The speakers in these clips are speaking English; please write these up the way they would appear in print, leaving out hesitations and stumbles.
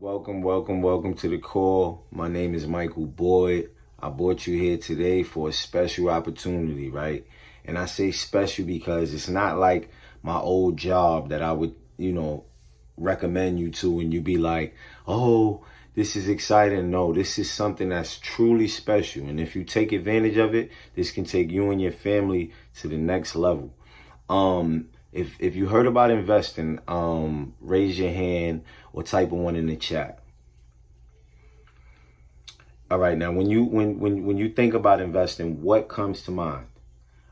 Welcome to the call. My name is Michael Boyd. I brought you here today for a special opportunity, right? And I say special because it's not like my old job that I would, recommend you to and you be like, oh, this is exciting. No, this is something that's truly special. And if you take advantage of it, this can take you and your family to the next level. If you heard about investing, raise your hand or type one in the chat. All right, now when you think about investing, what comes to mind?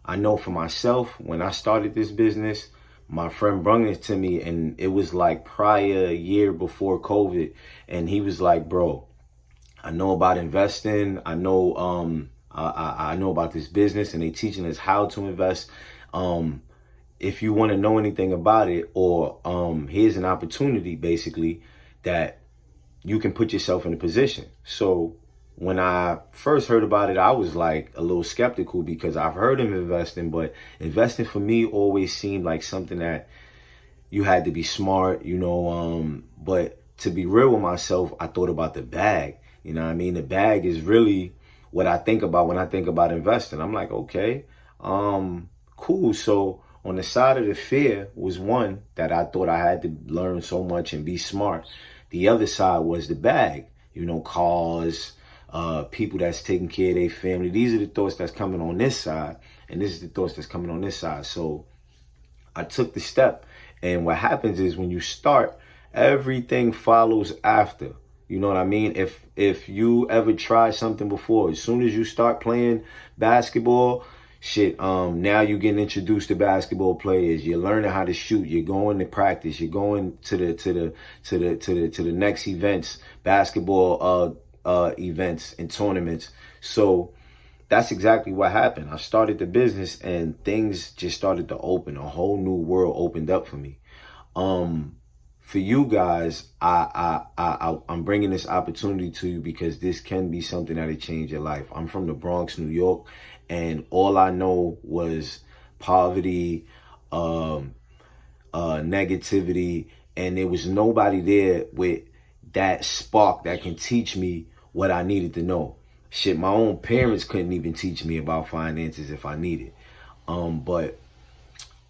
I know for myself, when I started this business, my friend brought it to me, and it was like prior a year before COVID, and he was like, "Bro, I know about investing. I know I know about this business, and they teaching us how to invest. If you want to know anything about it, or here's an opportunity, basically, that you can put yourself in a position." So when I first heard about it, I was like a little skeptical because I've heard of investing, but investing for me always seemed like something that you had to be smart, but to be real with myself, I thought about the bag. You know what I mean? The bag is really what I think about when I think about investing. I'm like, okay, cool. So on the side of the fear was one that I thought I had to learn so much and be smart. The other side was the bag, cars, people that's taking care of their family. These are the thoughts that's coming on this side, and this is the thoughts that's coming on this side. So I took the step, and what happens is when you start, everything follows after. You know what I mean? If you ever tried something before, as soon as you start playing basketball, now you're getting introduced to basketball players. You're learning how to shoot. You're going to practice. You're going to the next events, basketball events and tournaments. So that's exactly what happened. I started the business and things just started to open. A whole new world opened up for me. For you guys, I'm bringing this opportunity to you because this can be something that'll change your life. I'm from the Bronx, New York, and all I know was poverty, negativity, and there was nobody there with that spark that can teach me what I needed to know. My own parents couldn't even teach me about finances if I needed. But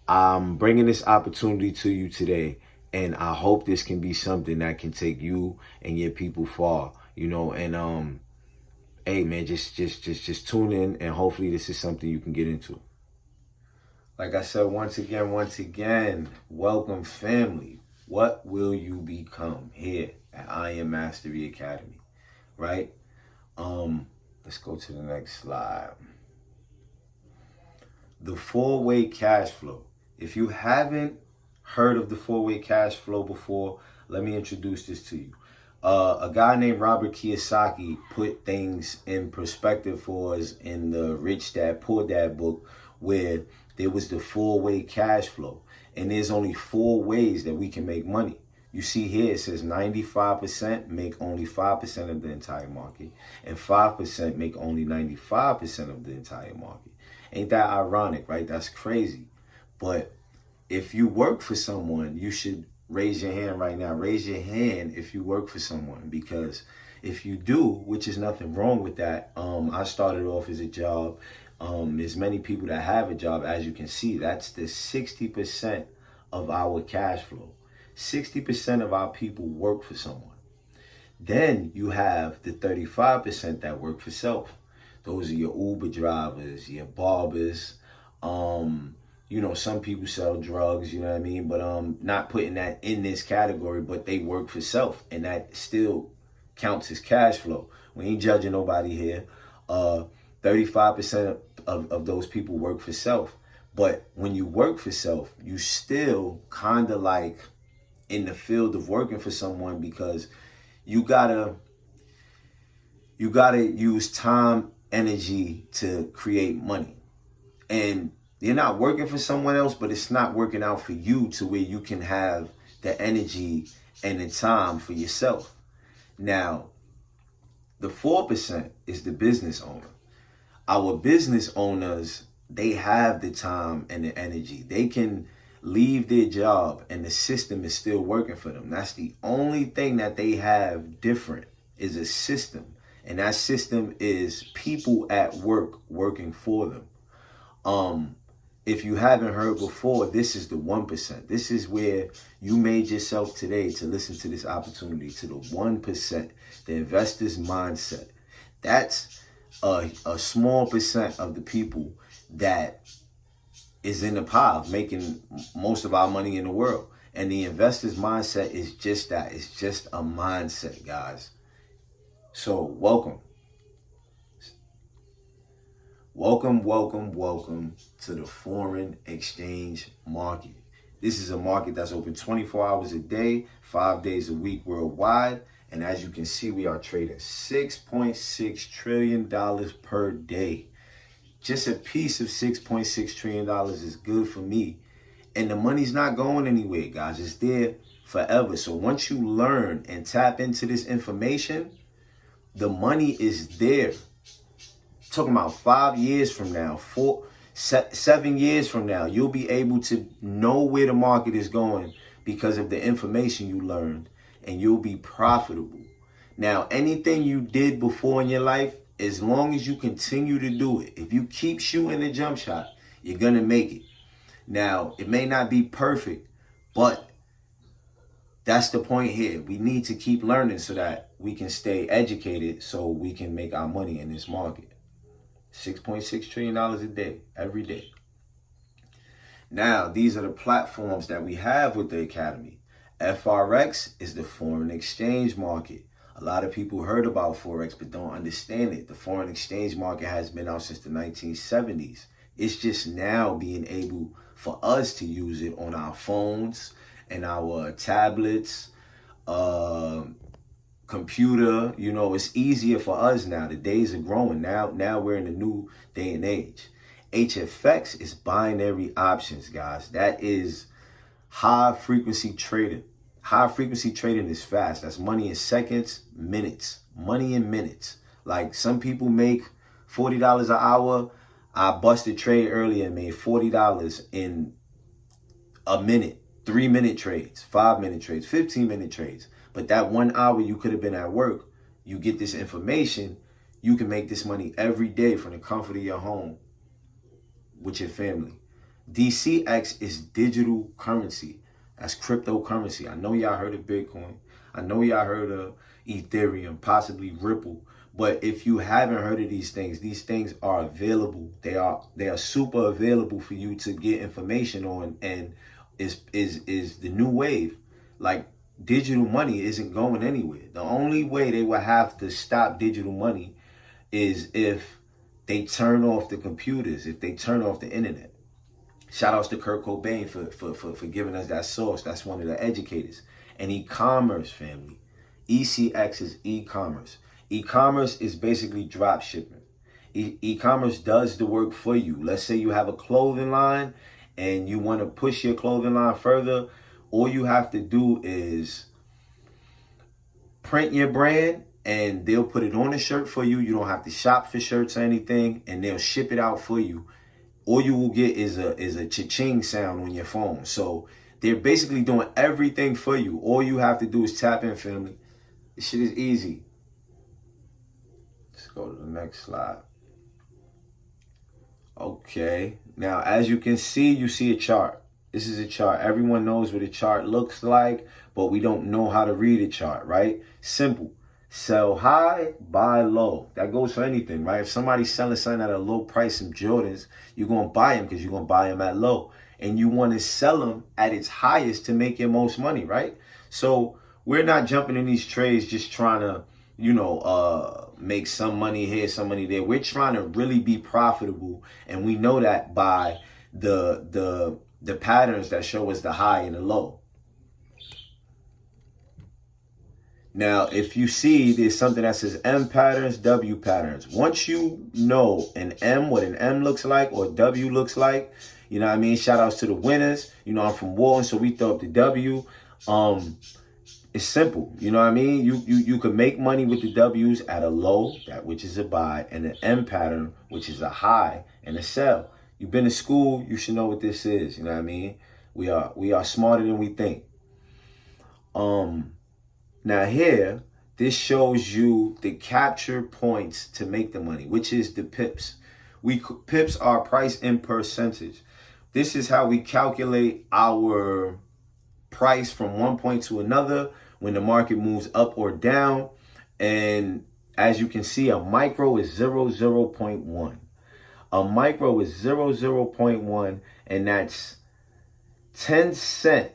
I'm bringing this opportunity to you today, and I hope this can be something that can take you and your people far, and hey man, just tune in, and hopefully this is something you can get into. Like I said, once again, welcome family. What will you become here at I Am Mastery Academy, right? Let's go to the next slide. The four-way cash flow. If you haven't heard of the four-way cash flow before, let me introduce this to you. A guy named Robert Kiyosaki put things in perspective for us in the Rich Dad Poor Dad book, where there was the four-way cash flow. And there's only four ways that we can make money. You see here, it says 95% make only 5% of the entire market, and 5% make only 95% of the entire market. Ain't that ironic, right? That's crazy. But if you work for someone, you should raise your hand right now. Raise your hand if you work for someone, because if you do, which is nothing wrong with that. I started off as a job. There's many people that have a job, as you can see. That's the 60% of our cash flow. 60% of our people work for someone. Then you have the 35% that work for self. Those are your Uber drivers, your barbers. Some people sell drugs, you know what I mean? But not putting that in this category, but they work for self, and that still counts as cash flow. We ain't judging nobody here. 35% of those people work for self. But when you work for self, you still kind of like in the field of working for someone, because you gotta use time, energy to create money. And you're not working for someone else, but it's not working out for you to where you can have the energy and the time for yourself. Now, the 4% is the business owner. Our business owners, they have the time and the energy. They can leave their job and the system is still working for them. That's the only thing that they have different, is a system. And that system is people at work working for them. If you haven't heard before, this is the 1%. This is where you made yourself today to listen to this opportunity, to the 1%, the investor's mindset. That's a small percent of the people that is in the pie of making most of our money in the world. And the investor's mindset is just that. It's just a mindset, guys. So welcome. Welcome to the foreign exchange market. This is a market that's open 24 hours a day, 5 days a week worldwide. And as you can see, we are trading $6.6 trillion per day. Just a piece of $6.6 trillion is good for me. And the money's not going anywhere, guys. It's there forever. So once you learn and tap into this information, the money is there. Talking about 5 years from now, 7 years from now, you'll be able to know where the market is going because of the information you learned, and you'll be profitable. Now, anything you did before in your life, as long as you continue to do it, if you keep shooting the jump shot, you're going to make it. Now, it may not be perfect, but that's the point here. We need to keep learning so that we can stay educated so we can make our money in this market. $6.6 trillion a day, every day. Now, these are the platforms that we have with the Academy. FRX is the foreign exchange market. A lot of people heard about Forex but don't understand it. The foreign exchange market has been out since the 1970s. It's just now being able for us to use it on our phones and our tablets, computer. You know, it's easier for us now. The days are growing. Now we're in a new day and age. HFX is binary options, guys. That is high frequency trading. High frequency trading is fast. That's money in seconds, minutes. Money in minutes. Like some people make $40 an hour. I busted trade earlier and made $40 in a minute. 3-minute trades, 5-minute trades, 15-minute trades. But that 1 hour you could have been at work, you get this information, you can make this money every day from the comfort of your home with your family. DCX is digital currency. That's cryptocurrency. I know y'all heard of Bitcoin. I know y'all heard of Ethereum, possibly Ripple. But if you haven't heard of these things are available. They are super available for you to get information on, and is the new wave. Like, digital money isn't going anywhere. The only way they will have to stop digital money is if they turn off the computers, if they turn off the internet. Shout outs to Kurt Cobain for giving us that source. That's one of the educators. And e-commerce, family. ECX is e-commerce. E-commerce is basically drop shipping. E-commerce does the work for you. Let's say you have a clothing line and you want to push your clothing line further. All you have to do is print your brand and they'll put it on a shirt for you. You don't have to shop for shirts or anything, and they'll ship it out for you. All you will get is a cha-ching sound on your phone. So they're basically doing everything for you. All you have to do is tap in, family. This shit is easy. Let's go to the next slide. Okay. Now, as you can see, you see a chart. This is a chart. Everyone knows what a chart looks like, but we don't know how to read a chart, right? Simple. Sell high, buy low. That goes for anything, right? If somebody's selling something at a low price, some Jordans, you're going to buy them because you're going to buy them at low. And you want to sell them at its highest to make your most money, right? So we're not jumping in these trades just trying to, make some money here, some money there. We're trying to really be profitable. And we know that by the patterns that show us the high and the low. Now, if you see, there's something that says M patterns, W patterns. Once you know an M, what an M looks like, or W looks like, you know what I mean? Shout outs to the winners. I'm from Walton, so we throw up the W. It's simple. You know what I mean? You can make money with the W's at a low, that which is a buy, and an M pattern, which is a high and a sell. You've been to school, you should know what this is. You know what I mean? We are smarter than we think. Now here, this shows you the capture points to make the money, which is the pips. Pips are price in percentage. This is how we calculate our price from one point to another when the market moves up or down. And as you can see, a micro is 0.1. A micro is 0.1, and that's 10 cent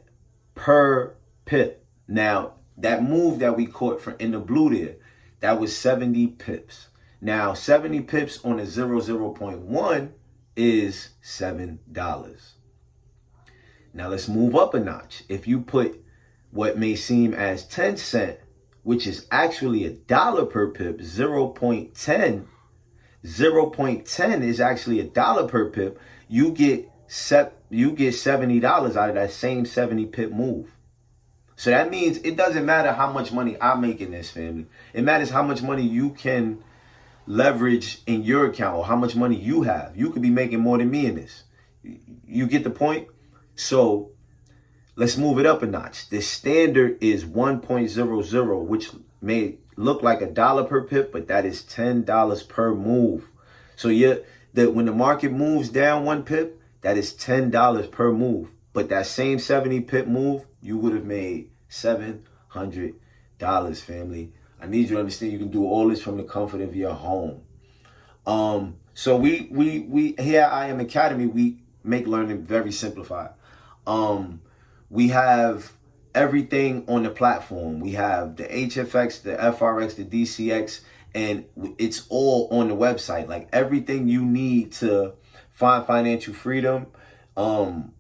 per pip. Now, that move that we caught in the blue there, that was 70 pips. Now, 70 pips on a 0.1 is $7. Now, let's move up a notch. If you put what may seem as 10 cent, which is actually $1 per pip, 0.10 is actually $1 per pip, you get $70 out of that same 70 pip move. So that means it doesn't matter how much money I make in this, family. It matters how much money you can leverage in your account or how much money you have. You could be making more than me in this. You get the point? So let's move it up a notch. The standard is 1.00, which may look like $1 per pip, but that is $10 per move. So when the market moves down 1 pip, that is $10 per move. But that same 70 pip move, you would have made $700, family. I need you to understand you can do all this from the comfort of your home. So we here at I Am Academy, we make learning very simplified. We have everything on the platform. We have the HFX, the FRX, the DCX, and it's all on the website. Like everything you need to find financial freedom, and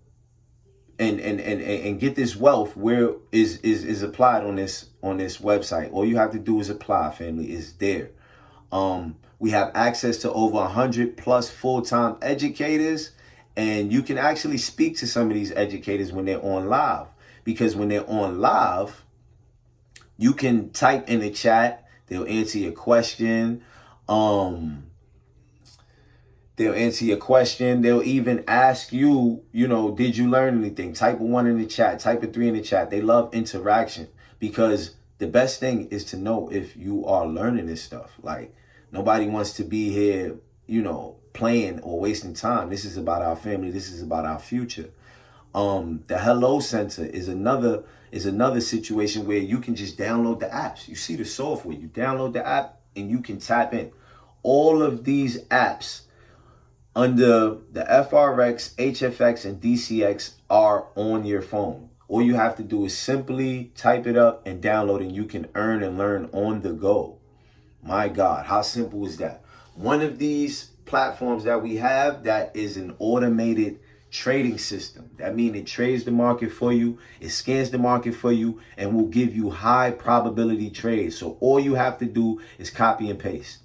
get this wealth where is applied on this website. All you have to do is apply, family. It's there. We have access to over 100 plus full-time educators, and you can actually speak to some of these educators when they're on live, because when they're on live, you can type in the chat. They'll answer your question. They'll answer your question. They'll even ask you, did you learn anything? Type a 1 in the chat. Type a 3 in the chat. They love interaction, because the best thing is to know if you are learning this stuff. Like, nobody wants to be here, playing or wasting time. This is about our family. This is about our future. The Hello Center is another situation where you can just download the apps. You see the software. You download the app and you can tap in. All of these apps under the FRX, HFX, and DCX are on your phone. All you have to do is simply type it up and download, and you can earn and learn on the go. My God, how simple is that? One of these platforms that we have, that is an automated trading system. That means it trades the market for you, it scans the market for you, and will give you high probability trades. So all you have to do is copy and paste.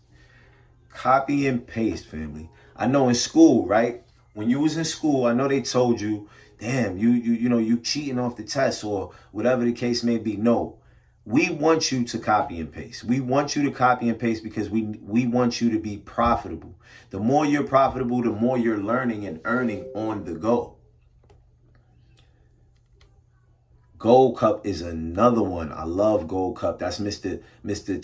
Copy and paste, family. I know in school, right? When you was in school, I know they told you, damn, you cheating off the test or whatever the case may be. No, we want you to copy and paste. We want you to copy and paste because we want you to be profitable. The more you're profitable, the more you're learning and earning on the go. Gold Cup is another one. I love Gold Cup. That's Mr.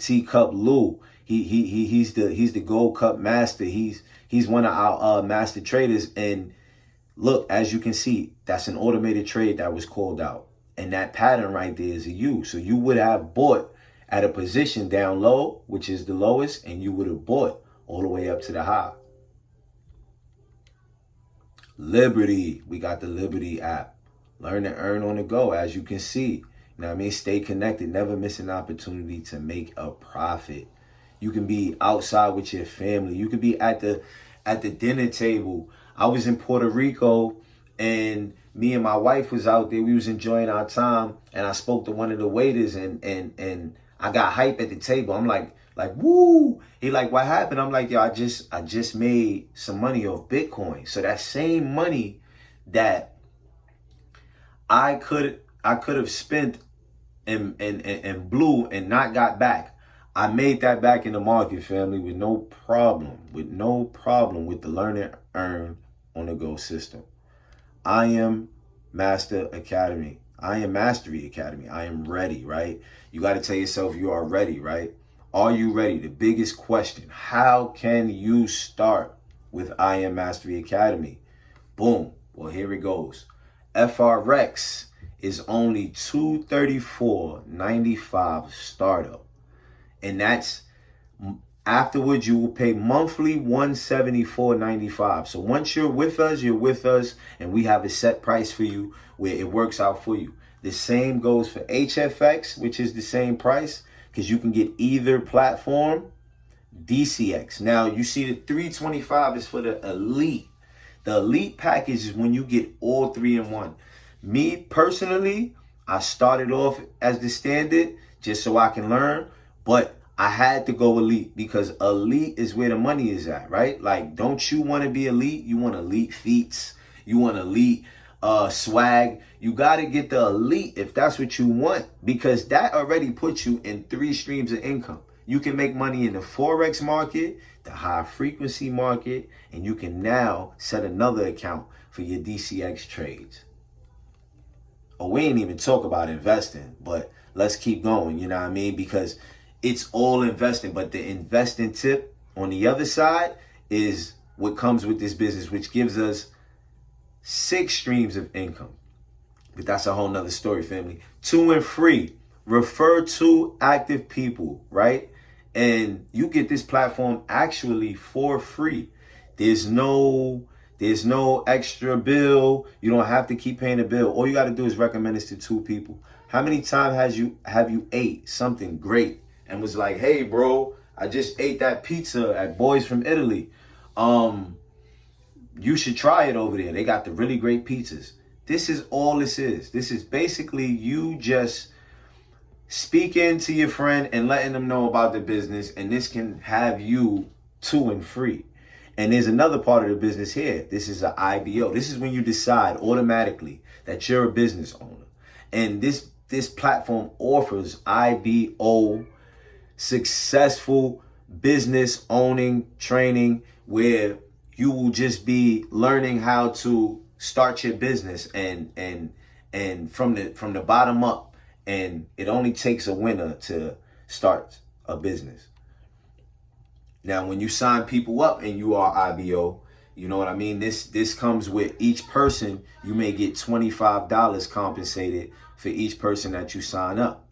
Teacup Lou. He's the Gold Cup master. He's one of our master traders. And look, as you can see, that's an automated trade that was called out. And that pattern right there is a U. So you would have bought at a position down low, which is the lowest, and you would have bought all the way up to the high. Liberty. We got the Liberty app. Learn and earn on the go, as you can see. You know what I mean? Stay connected. Never miss an opportunity to make a profit. You can be outside with your family. You could be at the dinner table. I was in Puerto Rico, and me and my wife was out there. We was enjoying our time, and I spoke to one of the waiters, and I got hype at the table. I'm like, woo! He like, what happened? I'm like, yo, I just made some money off Bitcoin. So that same money that I could have spent and blew and not got back, I made that back in the market, family, with no problem with the learn and earn on the go system. I am Master Academy. I am Mastery Academy. I am ready, right? You got to tell yourself you are ready, right? Are you ready? The biggest question. How can you start with I Am Mastery Academy? Boom. Well, here it goes. FRX is only $234.95 startup. And that's afterwards you will pay monthly $174.95. So once you're with us, and we have a set price for you where it works out for you. The same goes for HFX, which is the same price because you can get either platform. DCX. Now you see the 325 is for the elite. The elite package is when you get all three in one. Me personally, I started off as the standard just so I can learn, but I had to go elite because elite is where the money is at, right? Like, don't you want to be elite? You want elite feats. You want elite swag. You got to get the elite if that's what you want, because that already puts you in 3 streams of income. You can make money in the Forex market, the high frequency market, and you can now set another account for your DCX trades. Oh, we ain't even talk about investing, but let's keep going, you know what I mean? Because it's all investing, but the investing tip on the other side is what comes with this business, which gives us 6 streams of income. But that's a whole nother story, family. 2 and free. Refer to active people, right? And you get this platform actually for free. There's no extra bill. You don't have to keep paying a bill. All you got to do is recommend this to 2 people. How many times have you ate something great and was like, hey, bro, I just ate that pizza at Boys from Italy. You should try it over there. They got the really great pizzas. This is all this is. This is basically you just speaking to your friend and letting them know about the business, and this can have you 2 and free. And there's another part of the business here. This is an IBO. This is when you decide automatically that you're a business owner. And this platform offers IBO, successful business owning training, where you will just be learning how to start your business and from the bottom up. And it only takes a winner to start a business. Now, when you sign people up and you are IBO, you know what I mean? This comes with each person. You may get $25 compensated for each person that you sign up.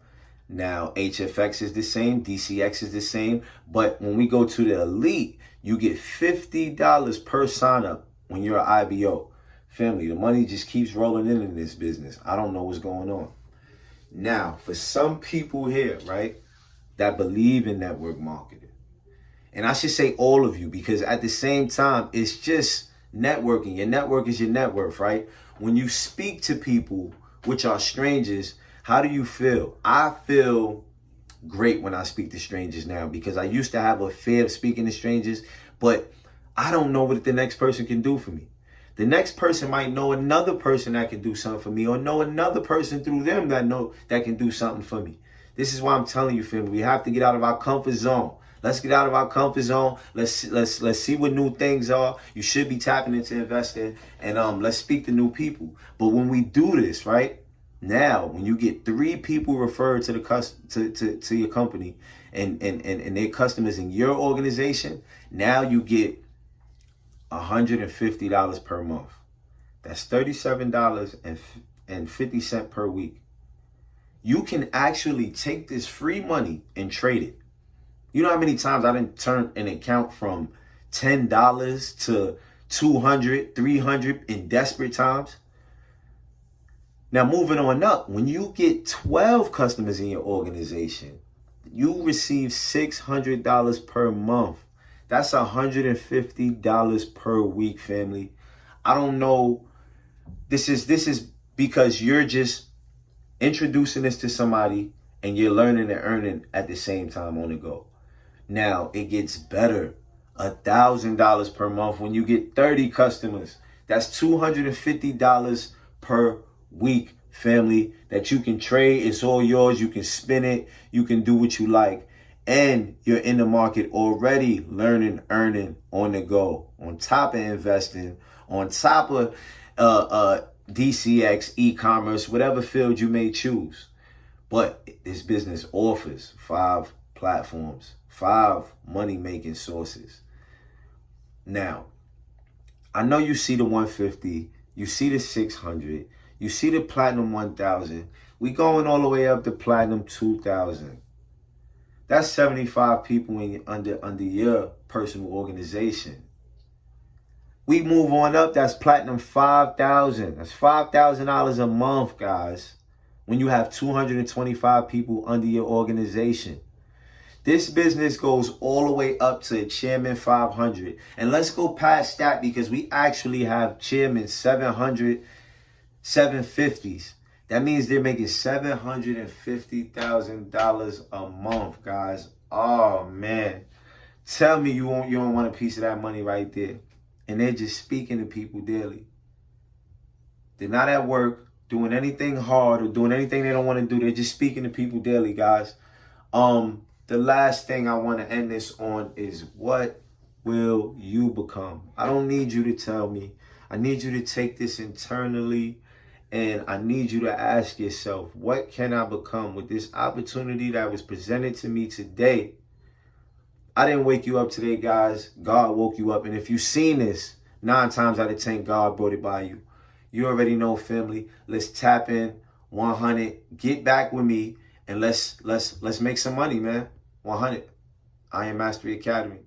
Now, HFX is the same, DCX is the same, but when we go to the elite, you get $50 per sign up when you're an IBO. Family, the money just keeps rolling in this business. I don't know what's going on. Now, for some people here, right, that believe in network marketing, and I should say all of you, because at the same time, it's just networking. Your network is your net worth, right? When you speak to people, which are strangers, how do you feel? I feel great when I speak to strangers now, because I used to have a fear of speaking to strangers, but I don't know what the next person can do for me. The next person might know another person that can do something for me, or know another person through them that can do something for me. This is why I'm telling you, family, we have to get out of our comfort zone. Let's get out of our comfort zone. Let's see what new things are. You should be tapping into investing, and let's speak to new people. But when we do this, right now, when you get 3 people referred to to your company and their customers in your organization, now you get $150 per month. That's $37.50 per week. You can actually take this free money and trade it. You know how many times I didn't turn an account from $10 to $200, $300 in desperate times? Now, moving on up, when you get 12 customers in your organization, you receive $600 per month. That's $150 per week, family. I don't know. This is because you're just introducing this to somebody and you're learning and earning at the same time on the go. Now, it gets better. $1,000 per month when you get 30 customers. That's $250 per week, family, that you can trade. It's all yours. You can spin it. You can do what you like. And you're in the market already, learning, earning on the go, on top of investing, on top of DCX, e-commerce, whatever field you may choose. But this business offers 5 platforms, 5 money-making sources. Now, I know you see the 150, you see the 600, you see the platinum 1000. We going all the way up to platinum 2000. That's 75 people under your personal organization. We move on up, that's platinum 5,000. That's $5,000 a month, guys, when you have 225 people under your organization. This business goes all the way up to Chairman 500. And let's go past that, because we actually have Chairman 700, 750s. That means they're making $750,000 a month, guys. Oh, man. Tell me you don't want a piece of that money right there. And they're just speaking to people daily. They're not at work doing anything hard or doing anything they don't want to do. They're just speaking to people daily, guys. The last thing I want to end this on is, what will you become? I don't need you to tell me. I need you to take this internally, and I need you to ask yourself, what can I become with this opportunity that was presented to me today? I didn't wake you up today, guys. God woke you up. And if you've seen this, 9 times out of 10, God brought it by you. You already know, family. Let's tap in 100. Get back with me, and let's make some money, man. 100. I Am Mastery Academy.